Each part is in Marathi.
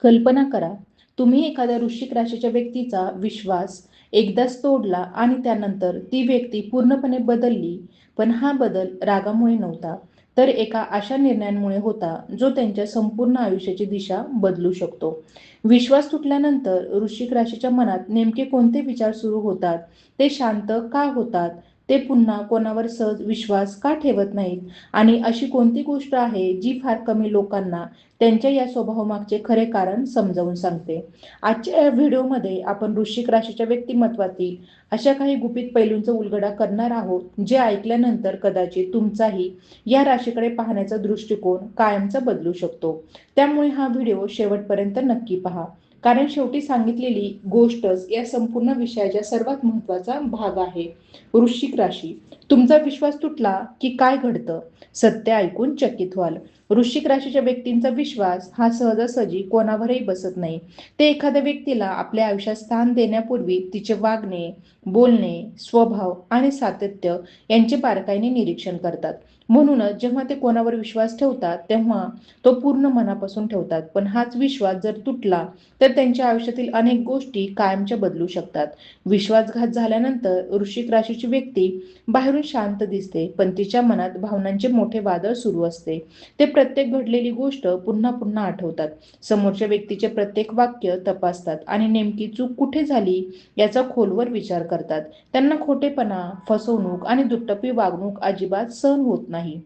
कल्पना करा, तुम्ही एखाद्या वृश्चिक राशीच्या व्यक्तीचा विश्वास एकदाच तोडला आणि त्यानंतर ती व्यक्ती पूर्णपणे बदलली. पण हा बदल रागामुळे नव्हता, तर एका अशा निर्णयांमुळे होता जो त्यांच्या संपूर्ण आयुष्याची दिशा बदलू शकतो. विश्वास तुटल्यानंतर वृश्चिक राशीच्या मनात नेमके कोणते विचार सुरू होतात, ते शांत का होतात, ते पुन्हा कोणावर सहज विश्वास का ठेवत नाहीत, आणि अशी कोणती गोष्ट आहे जी फार कमी लोकांना त्यांच्या या स्वभावामागचे खरे कारण समजावून सांगते. आजच्या या व्हिडिओमध्ये आपण वृश्चिक राशीच्या व्यक्तिमत्वातील अशा काही गुपित पैलूंचा उलगडा करणार आहोत, जे ऐकल्यानंतर कदाचित तुमचाही या राशीकडे पाहण्याचा दृष्टिकोन कायमचा बदलू शकतो. त्यामुळे हा व्हिडिओ शेवटपर्यंत नक्की पहा, कारण शेवटी सांगितलेली गोष्टच या संपूर्ण विषयाचा सर्वात महत्त्वाचा भाग आहे. वृश्चिक राशी, तुमचा विश्वास तुटला की काय घडतं? सत्य ऐकून चकित व्हाल. वृश्चिक राशीच्या व्यक्तींचा विश्वास हा सहजासहजी कोणावरही बसत नाही. ते एखाद्या व्यक्तीला आपल्या आयुष्यात स्थान देण्यापूर्वी तिचे वागणे, बोलणे, स्वभाव आणि सातत्य यांचे बारकाईने निरीक्षण करतात. म्हणूनच जेव्हा ते कोणावर विश्वास ठेवतात तेव्हा तो पूर्ण मनापासून ठेवतात. पण हाच विश्वास जर तुटला तर त्यांच्या आयुष्यातील अनेक गोष्टी कायमच्या बदलू शकतात. विश्वासघात झाल्यानंतर वृश्चिक राशीची व्यक्ती बाहेरून शांत दिसते, पण तिच्या मनात भावनांचे मोठे वादळ सुरू असते. ते प्रत्येक घडलेली गोष्ट पुन्हा पुन्हा आठवतात, समोरच्या व्यक्तीचे प्रत्येक वाक्य तपासतात आणि नेमकी चूक कुठे झाली याचा खोलवर विचार करतात. त्यांना खोटेपणा, फसवणूक आणि दुटप्पी वागणूक अजिबात सहन होत नाही.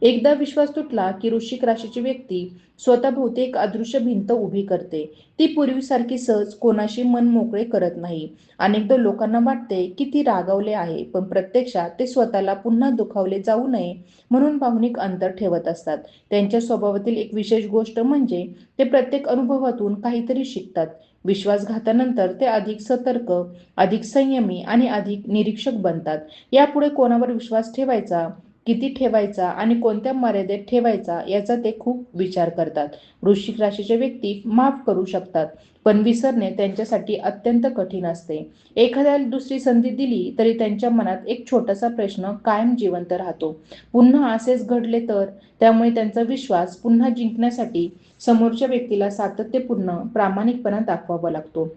एकदा विश्वास तुटला की वृश्चिक राशीची व्यक्ती स्वतःभोवती एक अदृश्य भिंत उभी करते. ती पूर्वीसारखी सहज कोणाशी मन मोकळे करत नाही. अनेकदा लोकांना वाटते की ती रागावले आहे, पण प्रत्यक्षात ते स्वतःला पुन्हा दुखावले जाऊ नये म्हणून भावनिक अंतर ठेवत असतात. त्यांच्या स्वभावातील एक विशेष गोष्ट म्हणजे ते प्रत्येक अनुभवातून काहीतरी शिकतात. विश्वासघातानंतर ते अधिक सतर्क, अधिक संयमी आणि अधिक निरीक्षक बनतात. यापुढे कोणावर विश्वास ठेवायचा, किती ठेवायचा आणि कोणत्या मर्यादेत ठेवायचा याचा ते खूप विचार करतात. वृश्चिक राशीचे व्यक्ती माफ करू शकतात, पण विसरणे त्यांच्यासाठी अत्यंत कठीण असते. एखाद्याला दुसरी संधी दिली तरी त्यांच्या मनात एक छोटासा प्रश्न कायम जिवंत राहतो. पुन्हा असेच घडले तर? त्यामुळे त्यांचा विश्वास पुन्हा जिंकण्यासाठी समोरच्या व्यक्तीला सातत्यपूर्ण प्रामाणिकपणा दाखवावा लागतो.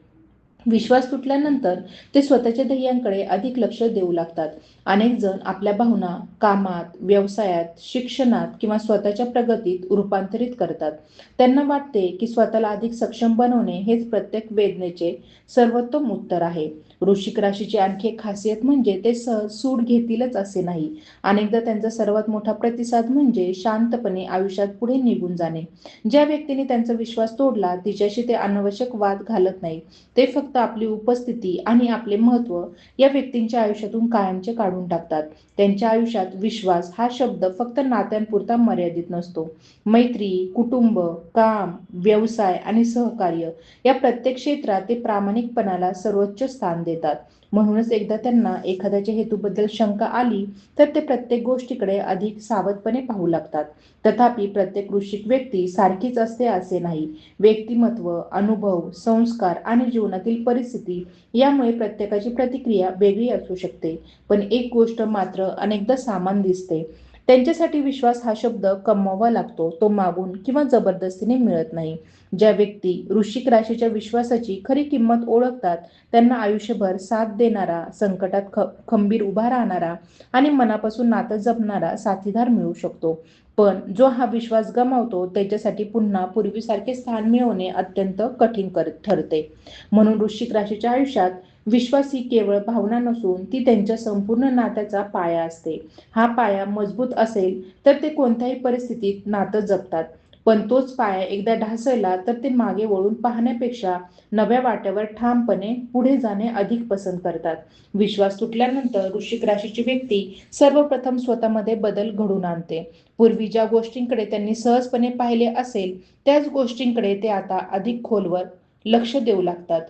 विश्वास तुटल्यानंतर ते स्वतःच्या ध्येयांकडे अधिक लक्ष देऊ लागतात. अनेक जण आपल्या भावना कामात, व्यवसायात, शिक्षणात किंवा स्वतःच्या प्रगतीत रूपांतरित करतात. त्यांना वाटते की स्वतःला अधिक सक्षम बनवणे हेच प्रत्येक वेदनेचे सर्वोत्तम उत्तर आहे. वृश्चिक राशीची आणखी एक खासियत म्हणजे ते सहज सूट घेतीलच असे नाही. अनेकदा त्यांचा सर्वात मोठा प्रतिसाद म्हणजे शांतपणे आयुष्यात पुढे निघून जाणे. ज्या व्यक्तीने त्यांचा विश्वास तोडला तिच्याशी ते अनावश्यक वाद घालत नाहीत. ते फक्त आपली उपस्थिती आणि आपले महत्त्व या व्यक्तींच्या आयुष्यातून कायमचे काढून टाकतात. त्यांच्या आयुष्यात विश्वास हा शब्द फक्त नात्यांपुरता मर्यादित नसतो. मैत्री, कुटुंब, काम, व्यवसाय आणि सहकार्य या प्रत्येक क्षेत्रात ते प्रामाणिकपणाला सर्वोच्च स्थान देतात. म्हणूनच एकदा त्यांना एखाद्याच्या हेतूबद्दल शंका आली तर ते प्रत्येक गोष्टीकडे अधिक सावधपणे पाहू लागतात. तथापि प्रत्येक वृश्चिक व्यक्ती सारखीच असते असे नाही. व्यक्तिमत्व, अनुभव, संस्कार आणि जीवनातील परिस्थिती यामुळे प्रत्येकाची प्रतिक्रिया वेगळी असू शकते. पण एक गोष्ट मात्र अनेकदा समान दिसते. त्यांच्यासाठी विश्वास हा शब्द कमवावा लागतो, तो मागून किंवा जबरदस्तीने मिळत नाही. ज्या व्यक्ती वृश्चिक राशीच्या विश्वासाची खरी किंमत ओळखतात त्यांना आयुष्यभर साथ देणारा, संकटात खंबीर उभा राहणारा आणि मनापासून नातं जपणारा साथीदार मिळू शकतो. पण जो हा विश्वास गमावतो त्याच्यासाठी पुन्हा पूर्वीसारखे स्थान मिळवणे अत्यंत कठीण ठरते. म्हणून वृश्चिक राशीच्या आयुष्यात विश्वास ही केवळ भावना नसून ती त्यांच्या संपूर्ण नात्याचा पाया असते. हा पाया मजबूत असेल तर ते कोणत्याही परिस्थितीत नातं जपतात. पण तोच पाया एकदा ढासळला तर ते मागे वळून पाहण्यापेक्षा नव्या वाट्यावर ठामपणे पुढे जाणे अधिक पसंत करतात. विश्वास तुटल्यानंतर वृश्चिक राशीची व्यक्ती सर्वप्रथम स्वतःमध्ये बदल घडवून आणते. पूर्वी ज्या गोष्टींकडे त्यांनी सहजपणे पाहिले असेल त्याच गोष्टींकडे ते आता अधिक खोलवर लक्ष देऊ लागतात.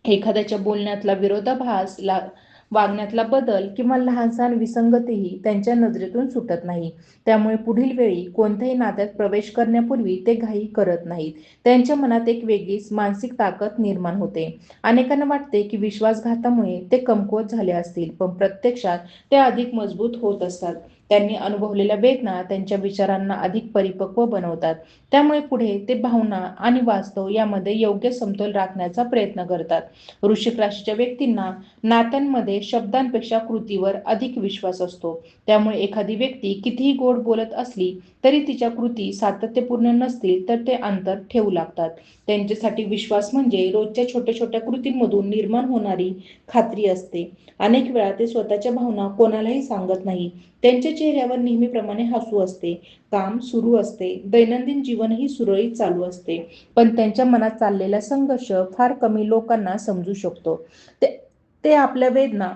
एखाद्याच्या बोलण्यातला विरोधाभास, वागण्यातला बदल किंवा लहानसहान विसंगतीही त्यांच्या नजरेतून सुटत नाही. त्यामुळे पुढील वेळी कोणत्याही नात्यात प्रवेश करण्यापूर्वी ते घाई करत नाहीत. त्यांच्या मनात एक वेगळीच मानसिक ताकद निर्माण होते. अनेकांना वाटते की विश्वासघातामुळे ते कमकुवत झाले असतील, पण प्रत्यक्षात ते अधिक मजबूत होत असतात. त्यांनी अनुभवलेल्या वेदना त्यांच्या विचारांना अधिक परिपक्व बनवतात. त्यामुळे पुढे ते भावना आणि वास्तव यामध्ये योग्य समतोल राखण्याचा प्रयत्न करतात. वृश्चिक राशीच्या व्यक्तींना नात्यांमध्ये शब्दांपेक्षा कृतीवर अधिक विश्वास असतो. त्यामुळे एखादी व्यक्ती कितीही गोड बोलत असली तरी तिच्या कृती सातत्यपूर्ण नसतील तर ते अंतर ठेवू लागतात. त्यांच्यासाठी विश्वास म्हणजे रोजच्या छोट्या छोट्या कृतींमधून निर्माण होणारी खात्री असते. अनेक वेळा ते स्वतःच्या भावना कोणालाही सांगत नाही. त्यांच्या चेहऱ्यावर नेहमीप्रमाणे हसू असते, काम सुरू असते, दैनंदिन जीवनही सुरळीत चालू असते. पण त्यांच्या मनात चाललेला संघर्ष फार कमी लोकांना समजू शकतो. ते ते आपल्या वेदना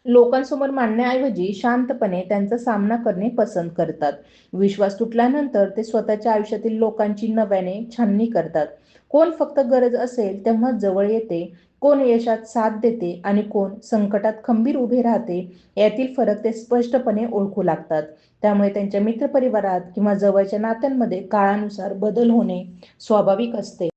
लोकांसमोर मांडण्याऐवजी शांतपणे त्यांचा सामना करणे पसंत करतात. विश्वास तुटल्यानंतर ते स्वतःच्या आयुष्यातील लोकांची नव्याने छाननी करतात. कोण फक्त गरज असेल तेव्हा जवळ येते, कोण यशात साथ देते आणि कोण संकटात खंबीर उभे राहते, यातील फरक ते स्पष्टपणे ओळखू लागतात. त्यामुळे त्यांच्या मित्रपरिवारात किंवा जवळच्या नात्यांमध्ये काळानुसार बदल होणे स्वाभाविक असते.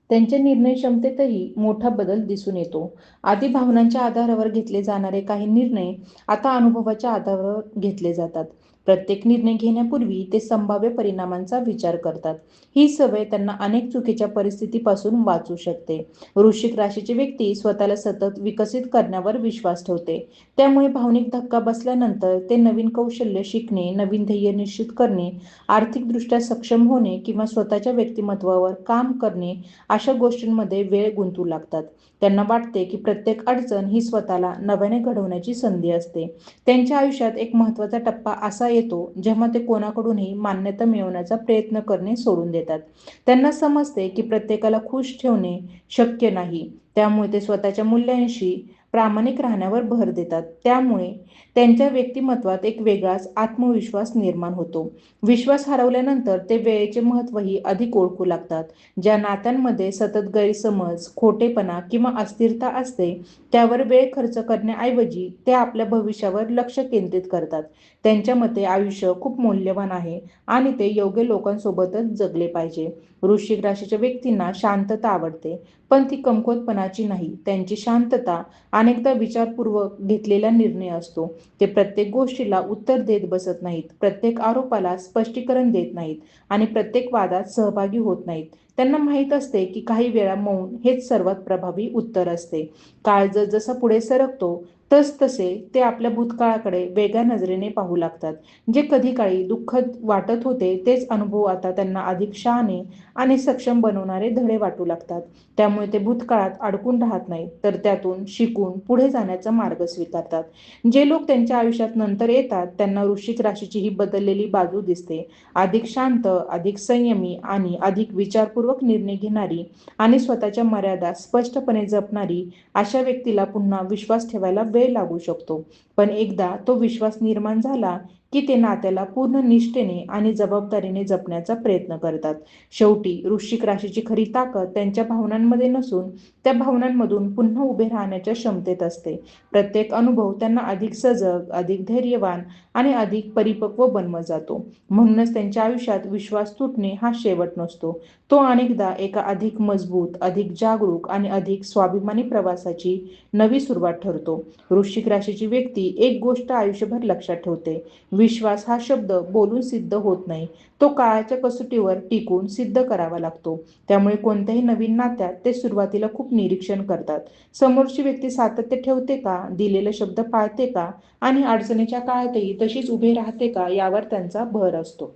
त्यांच्या निर्णय क्षमतेतही मोठा बदल दिसून येतो. आधी भावनांच्या आधारावर घेतले जाणारे काही निर्णय आता अनुभवाच्या आधारावर घेतले जातात. प्रत्येक निर्णय घेण्यापूर्वी ते संभाव्य परिणामांचा विचार करतात. ही सवय त्यांना अनेक चुकीच्या परिस्थितीपासून वाचू शकते. वृश्चिक राशीची व्यक्ती स्वतःला सतत विकसित करण्यावर विश्वास ठेवते. त्यामुळे भावनिक धक्का बसल्यानंतर ते नवीन कौशल्य शिकणे, नवीन ध्येय निश्चित करणे, आर्थिकदृष्ट्या सक्षम होणे किंवा स्वतःच्या व्यक्तिमत्त्वावर काम करणे अशा गोष्टींमध्ये वेळ गुंतवू लागतात. त्यांना वाटते की प्रत्येक अडचण ही स्वतःला नव्याने घडवण्याची संधी असते. त्यांच्या आयुष्यात एक महत्त्वाचा टप्पा असा येतो जेव्हा ते कोणाकडूनही मान्यता मिळवण्याचा प्रयत्न करणे सोडून देतात. त्यांना समजते की प्रत्येकाला खुश ठेवणे शक्य नाही. त्यामुळे ते स्वतःच्या मूल्यांशी प्रामाणिक राहण्यावर भर देतात. त्यामुळे त्यांच्या व्यक्तिमत्वात एक वेगळाच आत्मविश्वास निर्माण होतो. विश्वास हरवल्यानंतर ते वेळेचे महत्त्वही अधिक ओळखू लागतात. ज्या नात्यांमध्ये सतत गैरसमज, खोटेपणा किंवा अस्थिरता असते, त्यावर वेळ खर्च करण्याऐवजी ते आपल्या भविष्यावर लक्ष केंद्रित करतात. त्यांच्या मते आयुष्य खूप मौल्यवान आहे आणि ते योग्य लोकांसोबतच जगले पाहिजे. वृश्चिक राशीच्या व्यक्तींना शांतता आवडते, पण ती कमकुवतपणाची नाही. त्यांची शांतता अनेकदा विचारपूर्वक घेतलेला निर्णय असतो. ते प्रत्येक गोष्टीला उत्तर देत बसत नाहीत, प्रत्येक आरोपाला स्पष्टीकरण देत नाहीत आणि प्रत्येक वादात सहभागी होत नाहीत. त्यांना माहीत असते की काही वेळा मौन हेच सर्वात प्रभावी उत्तर असते. काळ जसजसा पुढे सरकतो तसतसे ते आपल्या भूतकाळाकडे वेगळ्या नजरेने पाहू लागतात. जे कधी काळी दुःखद वाटत होते तेच अनुभव आता त्यांना अधिक शहाणे आणि सक्षम बनवणारे धडे वाटू लागतात. त्यामुळे ते भूतकाळात अडकून राहत नाहीत, तर त्यातून शिकून पुढे जाण्याचा मार्ग स्वीकारतात. जे लोक त्यांच्या आयुष्यात नंतर येतात त्यांना वृश्चिक राशीची ही बदललेली बाजू दिसते. अधिक शांत, अधिक संयमी आणि अधिक विचारपूर्वक निर्णय घेणारी आणि स्वतःच्या मर्यादा स्पष्टपणे जपणारी अशा व्यक्तीला पुन्हा विश्वास ठेवायला वेळ लागू शकतो. पण एकदा तो विश्वास निर्माण झाला की ते नात्याला पूर्ण निष्ठेने आणि जबाबदारीने जपण्याचा प्रयत्न करतात. शेवटी वृश्चिक राशीची खरी ताकद त्यांच्या भावनांमध्ये नसून त्या भावनांमधून पुन्हा उभे राहण्याच्या क्षमतेत असते. प्रत्येक अनुभव त्यांना अधिक सजग, अधिक धैर्यवान आणि अधिक परिपक्व बनवत जातो. म्हणूनच त्यांच्या आयुष्यात विश्वास तुटणे हा शेवट नसतो. तो अनेकदा एका अधिक मजबूत, अधिक जागरूक आणि अधिक स्वाभिमानी प्रवासाची नवी सुरुवात ठरतो. वृश्चिक राशीची व्यक्ती एक गोष्ट आयुष्यभर लक्षात ठेवते: विश्वास हा शब्द बोलून सिद्ध होत नाही, तो काळाच्या कसोटीवर टिकून सिद्ध करावा लागतो. त्यामुळे कोणत्याही नवीन नात्यात ते सुरुवातीला खूप निरीक्षण करतात. समोरची व्यक्ती सातत्य ठेवते का, दिलेले शब्द पाळते का आणि अडचणीच्या काळातही तशीच उभे राहते का यावर त्यांचा भर असतो.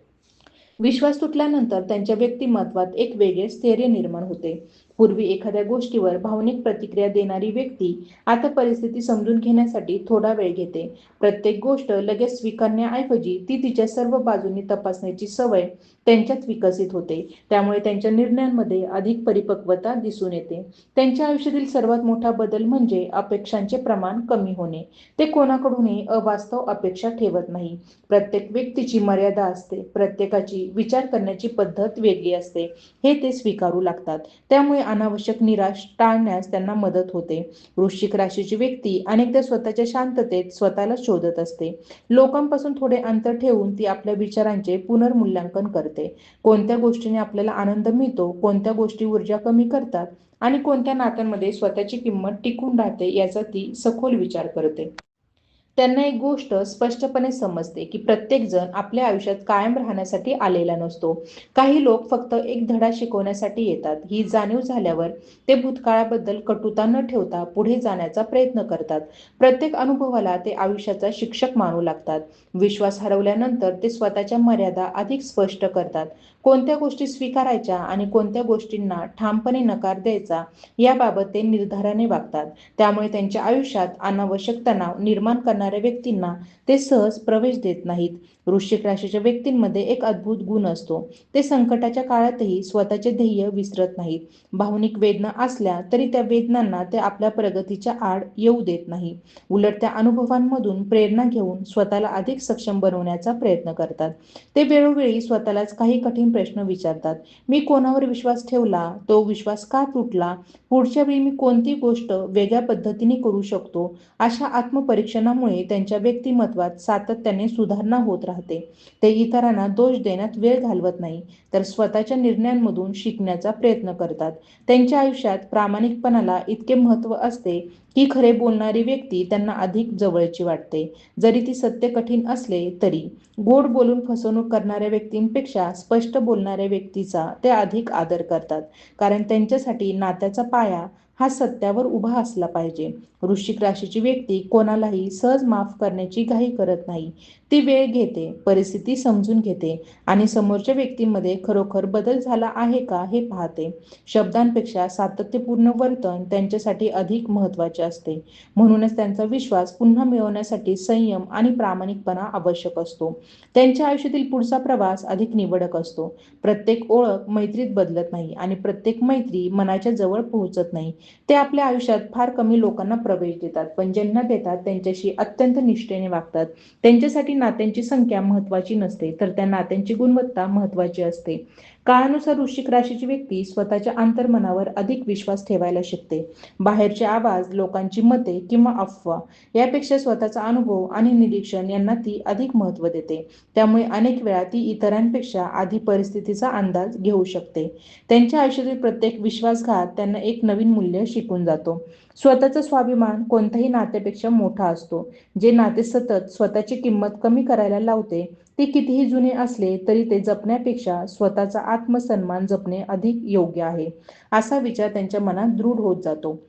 विश्वास तुटल्यानंतर त्यांच्या व्यक्तिमत्वात एक वेगळे स्थैर्य निर्माण होते. पूर्वी एखाद्या गोष्टीवर भावनिक प्रतिक्रिया देणारी व्यक्ती आता परिस्थिती समजून घेण्यासाठी थोडा वेळ घेते. प्रत्येक गोष्ट लगेच स्वीकारण्याऐवजी ती तिच्या सर्व बाजूंनी तपासण्याची सवय त्यांच्यात विकसित होते. त्यामुळे त्यांच्या निर्णयांमध्ये अधिक परिपक्वता दिसून येते. त्यांच्या आयुष्यातील सर्वात मोठा बदल म्हणजे अपेक्षांचे प्रमाण कमी होणे. ते कोणाकडूनही अवास्तव अपेक्षा ठेवत नाही. प्रत्येक व्यक्तीची मर्यादा असते, प्रत्येकाची विचार करण्याची पद्धत वेगळी असते, हे ते स्वीकारू लागतात. त्यामुळे अनावश्यक निराश टाळण्यास त्यांना मदत होते. वृश्चिक राशीची व्यक्ती अनेकदा स्वतःच्या शांततेत स्वतःला शोधत असते. लोकांपासून थोडे अंतर ठेवून ती आपल्या विचारांचे पुनर्मूल्यांकन करते. कोणत्या गोष्टीने आपल्याला आनंद मिळतो, कोणत्या गोष्टी ऊर्जा कमी करतात आणि कोणत्या नात्यांमध्ये स्वतःची किंमत टिकून राहते याचा ती सखोल विचार करते. त्यांना एक गोष्ट स्पष्टपणे समजते की प्रत्येक जण आपल्या आयुष्यात कायम राहण्यासाठी आलेला नसतो. काही लोक फक्त एक धडा शिकवण्यासाठी येतात. ही जाणीव झाल्यावर ते भूतकाळाबद्दल कटुता न ठेवता पुढे जाण्याचा प्रयत्न करतात. प्रत्येक अनुभवाला ते आयुष्याचा शिक्षक मानू लागतात. विश्वास हरवल्यानंतर ते स्वतःच्या मर्यादा अधिक स्पष्ट करतात. कोणत्या गोष्टी स्वीकारायच्या आणि कोणत्या गोष्टींना ठामपणे नकार द्यायचा याबाबत ते निर्धाराने वागतात. त्यामुळे त्यांच्या आयुष्यात अनावश्यक तणाव निर्माण करणाऱ्या व्यक्तींना ते सहज प्रवेश देत नाहीत. वृश्चिक राशीच्या व्यक्तींमध्ये एक अद्भुत गुण असतो. ते संकटाच्या काळातही स्वतःचे ध्येय विसरत नाहीत. भावनिक वेदना असल्या तरी त्या वेदनांना ते आपल्या प्रगतीच्या आड येऊ देत नाही. उलट त्या अनुभवांमधून प्रेरणा घेऊन स्वतःला अधिक सक्षम बनवण्याचा प्रयत्न करतात. ते वेळोवेळी स्वतःलाच काही कठीण प्रश्न विचारतात. मी कोणावर विश्वास ठेवला? तो विश्वास का तुटला? पुढच्या वेळी मी कोणती गोष्ट वेगळ्या पद्धतीने करू शकतो? अशा आत्मपरीक्षणामुळे त्यांच्या व्यक्तिमत्वात सातत्याने सुधारणा होत राहते. ते इतरांना दोष देण्यात वेळ घालवत नाही, तर स्वतःच्या निर्णयांमधून शिकण्याचा प्रयत्न करतात. त्यांच्या आयुष्यात प्रामाणिकपणाला इतके महत्त्व असते की खरे बोलणारी व्यक्ती त्यांना अधिक जवळची वाटते, जरी ती सत्य कठीण असले तरी. गोड बोलून फसवणूक करणाऱ्या व्यक्तींपेक्षा स्पष्ट बोलणाऱ्या व्यक्तीचा ते अधिक आदर करतात, कारण त्यांच्यासाठी नात्याचा पाया हा सत्यावर उभा असला पाहिजे. वृश्चिक राशीची व्यक्ती कोणालाही सहज माफ करण्याची घाई करत नाही. ती वेळ घेते, परिस्थिती समजून घेते आणि समोरच्या व्यक्तीमध्ये खरोखर बदल झाला आहे का हे पाहते. शब्दांपेक्षा सातत्यपूर्ण वर्तन त्यांच्यासाठी अधिक महत्त्वाचे असते. म्हणूनच त्यांचा विश्वास पुन्हा मिळवण्यासाठी संयम आणि प्रामाणिकपणा आवश्यक असतो. त्यांच्या आयुष्यातील पुढचा प्रवास अधिक निवडक असतो. प्रत्येक ओळख मैत्रीत बदलत नाही आणि प्रत्येक मैत्री मनाच्या जवळ पोहोचत नाही. ते आपल्या आयुष्यात फार कमी लोकांना प्रवेश देतात, पण ज्यांना देतात त्यांच्याशी अत्यंत निष्ठेने वागतात. त्यांच्यासाठी नात्यांची संख्या महत्त्वाची नसते, तर त्या नात्यांची गुणवत्ता महत्त्वाची असते. काळानुसार वृश्चिक राशीची व्यक्ती स्वतःच्या अंतर्मनावर अधिक विश्वास ठेवायला शिकते. बाहेरचे आवाज, लोकांची मते किंवा अफवा यापेक्षा स्वतःचा अनुभव आणि निरीक्षण यांना ती अधिक महत्त्व देते. त्यामुळे अनेक वेळा ती इतरांपेक्षा आधी परिस्थितीचा अंदाज घेऊ शकते. त्यांच्या आयुष्यातील प्रत्येक विश्वासघात त्यांना एक नवीन मूल्य शिकून जातो. स्वतःचा स्वाभिमान कोणत्याही नात्यापेक्षा मोठा असतो. जे नाते सतत स्वतःची किंमत कमी करायला लावते, ते कितीही जुने असले तरी ते जपण्यापेक्षा स्वतःचा आत्मसन्मान जपणे अधिक योग्य आहे, असा विचार त्यांच्या मनात दृढ होत जातो.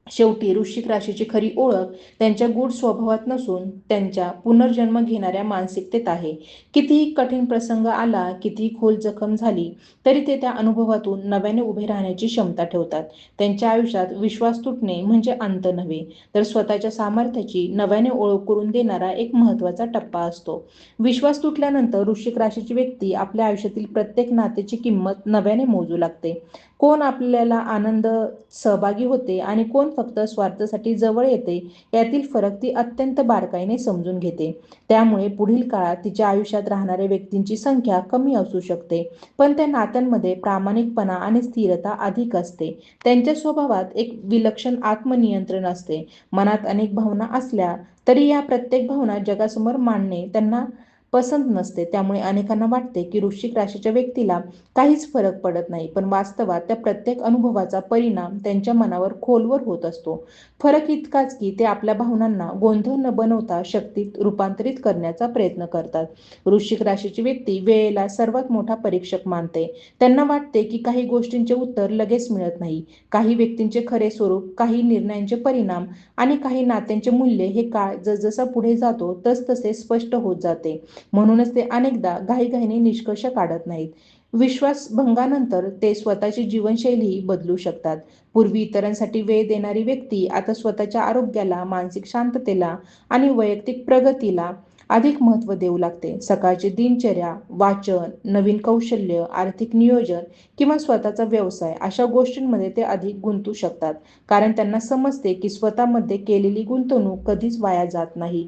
शेवटी वृश्चिक राशीची खरी ओळख त्यांच्या गूढ स्वभावात नसून त्यांच्या पुनर्जन्म घेणाऱ्या मानसिकतेत आहे. कितीही कठीण प्रसंग आला, कितीही खोल जखम झाली, तरी ते त्या अनुभवातून नव्याने उभे राहण्याची क्षमता ठेवतात. त्यांच्या आयुष्यात विश्वास तुटणे म्हणजे अंत नव्हे, तर स्वतःच्या सामर्थ्याची नव्याने ओळख करून देणारा एक महत्त्वाचा टप्पा असतो. विश्वास तुटल्यानंतर वृश्चिक राशीची व्यक्ती आपल्या आयुष्यातील प्रत्येक नात्याची किंमत नव्याने मोजू लागते. कोण आपल्याला आनंद सहभागी होते आणि कोण फक्त स्वार्थासाठी जवळ येते यातील फरक ती अत्यंत बारकाईने समजून घेते. त्यामुळे पुढील काळात तिच्या आयुष्यात राहणाऱ्या व्यक्तींची संख्या कमी असू शकते, पण त्या नात्यांमध्ये प्रामाणिकपणा आणि स्थिरता अधिक असते. त्यांच्या स्वभावात एक विलक्षण आत्मनियंत्रण असते. मनात अनेक भावना असल्या तरी या प्रत्येक भावना जगासमोर मांडणे त्यांना पसंत नसते. त्यामुळे अनेकांना वाटते की वृश्चिक राशीच्या व्यक्तीला काहीच फरक पडत नाही, पण वास्तवात त्या प्रत्येक अनुभवाचा परिणाम त्यांच्या मनावर खोलवर होत असतो. फरक इतकाच की ते आपल्या भावनांना गोंधळ न बनवता शक्तीत रूपांतरित करण्याचा प्रयत्न करतात. वृश्चिक राशीची व्यक्ती वेळेला सर्वात मोठा परीक्षक मानते. त्यांना वाटते की काही गोष्टींचे उत्तर लगेच मिळत नाही. काही व्यक्तींचे खरे स्वरूप, काही निर्णयांचे परिणाम आणि काही नात्यांचे मूल्य हे काळ जसजसा पुढे जातो तसतसे स्पष्ट होत जाते. म्हणूनच ते अनेकदा घाईघाईने निष्कर्ष काढत नाहीत. विश्वासभंगानंतर ते स्वतःची जीवनशैलीही बदलू शकतात. पूर्वी इतरांसाठी वेळ देणारी व्यक्ती आता स्वतःच्या आरोग्याला, मानसिक शांततेला आणि वैयक्तिक प्रगतीला अधिक महत्त्व देऊ लागते. सकाळची दिनचर्या, वाचन, नवीन कौशल्य, आर्थिक नियोजन किंवा स्वतःचा व्यवसाय अशा गोष्टींमध्ये ते अधिक गुंतू शकतात, कारण त्यांना समजते की स्वतःमध्ये केलेली गुंतवणूक कधीच वाया जात नाही.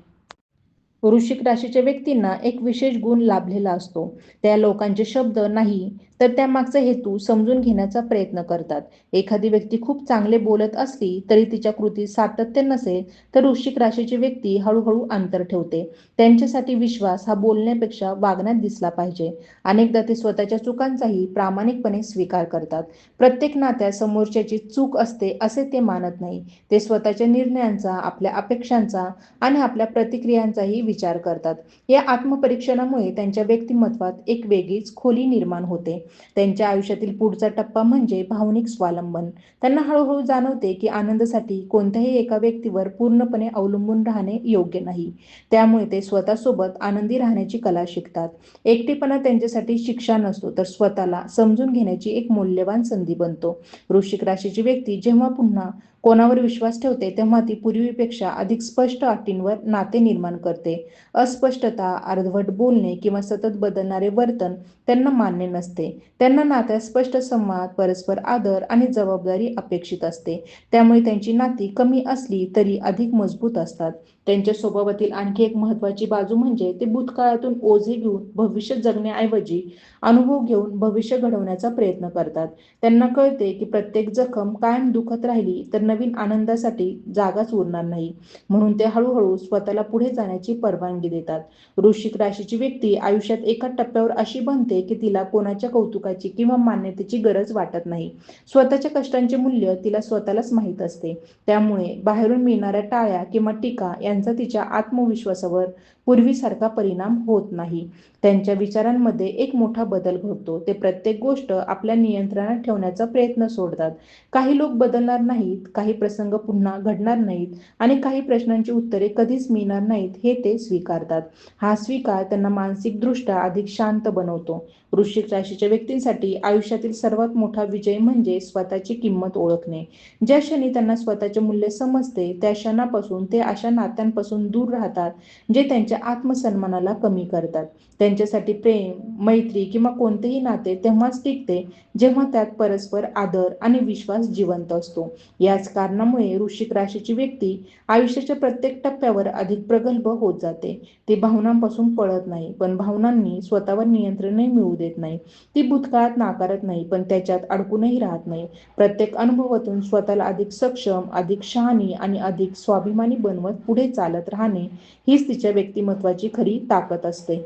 वृश्चिक राशीच्या व्यक्तींना एक विशेष गुण लाभलेला असतो. त्या लोकांचे शब्द नाही, तर त्यामागचा हेतू समजून घेण्याचा प्रयत्न करतात. एखादी व्यक्ती खूप चांगले बोलत असली तरी तिच्या कृतीत सातत्य नसेल तर वृश्चिक राशीची व्यक्ती हळूहळू अंतर ठेवते. त्यांच्यासाठी विश्वास हा बोलण्यापेक्षा वागण्यात दिसला पाहिजे. अनेकदा ते स्वतःच्या चुकांचाही प्रामाणिकपणे स्वीकार करतात. प्रत्येक नात्यात समोरच्याची चूक असते असे ते मानत नाही. ते स्वतःच्या निर्णयांचा, आपल्या अपेक्षांचा आणि आपल्या प्रतिक्रियांचाही विचार करतात. या आत्मपरीक्षणामुळे त्यांच्या व्यक्तिमत्वात एक वेगळीच खोली निर्माण होते. त्यांच्या आयुष्यातील पुढचा टप्पा म्हणजे भावनिक स्वावलंबन. त्यांना हळूहळू जाणवते की आनंदासाठी कोणत्याही एका व्यक्तीवर पूर्णपणे अवलंबून राहणे योग्य नाही. त्यामुळे ते स्वतःसोबत आनंदी राहण्याची कला शिकतात. एकटेपणा त्यांच्यासाठी शिक्षा नसतो तर स्वतःला समजून घेण्याची एक मौल्यवान संधी बनतो. वृश्चिक राशीची व्यक्ती जेव्हा पुन्हा कोणावर विश्वास ठेवते तेव्हा ती पूर्वीपेक्षा अधिक स्पष्ट अटींवर नाते निर्माण करते. अस्पष्टता, अर्धवट बोलणे किंवा सतत बदलणारे वर्तन त्यांना मान्य नसते. त्यांना नात्यात स्पष्ट संवाद, परस्पर आदर आणि जबाबदारी अपेक्षित असते. त्यामुळे त्यांची नाती कमी असली तरी अधिक मजबूत असतात. त्यांच्या स्वभावातील आणखी एक महत्त्वाची बाजू म्हणजे ते भूतकाळातून ओझे घेऊन भविष्य जगण्याऐवजी अनुभव घेऊन भविष्य घडवण्याचा प्रयत्न करतात. त्यांना कळते की प्रत्येक जखम कायम दुखत राहिली तर नवीन आनंदासाठी जागाच उरणार नाही. म्हणून ते हळूहळू स्वतःला पुढे जाण्याची परवानगी देतात. वृश्चिक राशीची व्यक्ती आयुष्यात एका टप्प्यावर अशी बनते की तिला कोणाच्या कौतुकाची किंवा मान्यतेची गरज वाटत नाही. स्वतःच्या कष्टांचे मूल्य तिला स्वतःलाच माहीत असते. त्यामुळे बाहेरून मिळणाऱ्या टाळ्या किंवा टीका यांचा तिच्या आत्मविश्वासावर पूर्वीसारखा परिणाम होत नाही. त्यांच्या विचारांमध्ये एक मोठा बदल घडतो. ते प्रत्येक गोष्ट आपल्या नियंत्रणात ठेवण्याचा प्रयत्न सोडतात. काही लोक बदलणार नाहीत, काही प्रसंग पुन्हा घडणार नाहीत आणि काही प्रश्नांची उत्तरे कधीच मिळणार नाहीत हे ते स्वीकारतात. हा स्वीकार त्यांना मानसिकदृष्ट्या अधिक शांत बनवतो. वृश्चिक राशीच्या व्यक्तींसाठी आयुष्यातील सर्वात मोठा विजय म्हणजे स्वतःची किंमत ओळखणे. ज्या क्षणी त्यांना स्वतःचे मूल्य समजते त्या क्षणापासून ते अशा नात्यांपासून दूर राहतात जे त्यांच्या आत्मसन्मानाला कमी करतात. त्यांच्यासाठी प्रेम, मैत्री किंवा कोणतेही नाते तेव्हाच टिकते जेव्हा त्यात परस्पर आदर आणि विश्वास जिवंत असतो. याच कारणामुळे वृश्चिक राशीची व्यक्ती आयुष्याच्या प्रत्येक टप्प्यावर अधिक प्रगल्भ होत जाते. ती भावनांपासून पळत नाही, पण भावनांनी स्वतःवर नियंत्रणही मिळवू देत नाही. ती भूतकाळात नाकारत नाही, पण त्याच्यात अडकूनही राहत नाही. प्रत्येक अनुभवातून स्वतःला अधिक सक्षम, अधिक शहाणी आणि अधिक स्वाभिमानी बनवत पुढे चालत राहणे हीच तिच्या व्यक्तिमत्वाची खरी ताकद असते.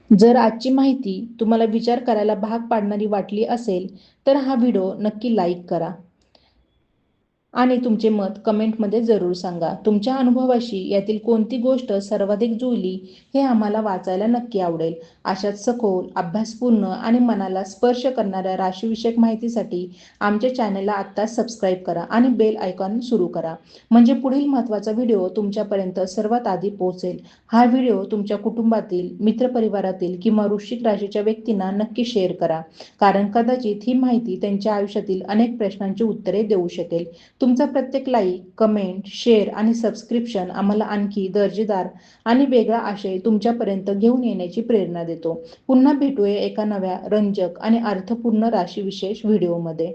जर आजची माहिती तुम्हाला विचार करायला भाग पाडणारी वाटली असेल तर हा व्हिडिओ नक्की लाईक करा आणि तुमचे मत कमेंटमध्ये जरूर सांगा. तुमच्या अनुभवाशी यातील कोणती गोष्ट सर्वाधिक जुळली हे आम्हाला वाचायला नक्की आवडेल. अशाच सखोल, अभ्यासपूर्ण आणि मनाला स्पर्श करणाऱ्या राशीविषयक माहितीसाठी आमच्या चॅनलला आत्ताच सबस्क्राईब करा आणि बेल आयकॉन सुरू करा. म्हणजे पुढील महत्त्वाचा व्हिडिओ तुमच्यापर्यंत सर्वात आधी पोहोचेल. हा व्हिडिओ तुमच्या कुटुंबातील, मित्रपरिवारातील किंवा वृश्चिक राशीच्या व्यक्तींना नक्की शेअर करा. कारण कदाचित ही माहिती त्यांच्या आयुष्यातील अनेक प्रश्नांची उत्तरे देऊ शकेल. तुमचा प्रत्येक लाईक, कमेंट, शेअर आणि सबस्क्रिप्शन आम्हाला आणखी दर्जेदार आणि वेगळा आशय तुमच्यापर्यंत घेऊन येण्याची प्रेरणा देतो. पुन्हा भेटूया एका नव्या, रंजक आणि अर्थपूर्ण राशीविशेष व्हिडिओमध्ये.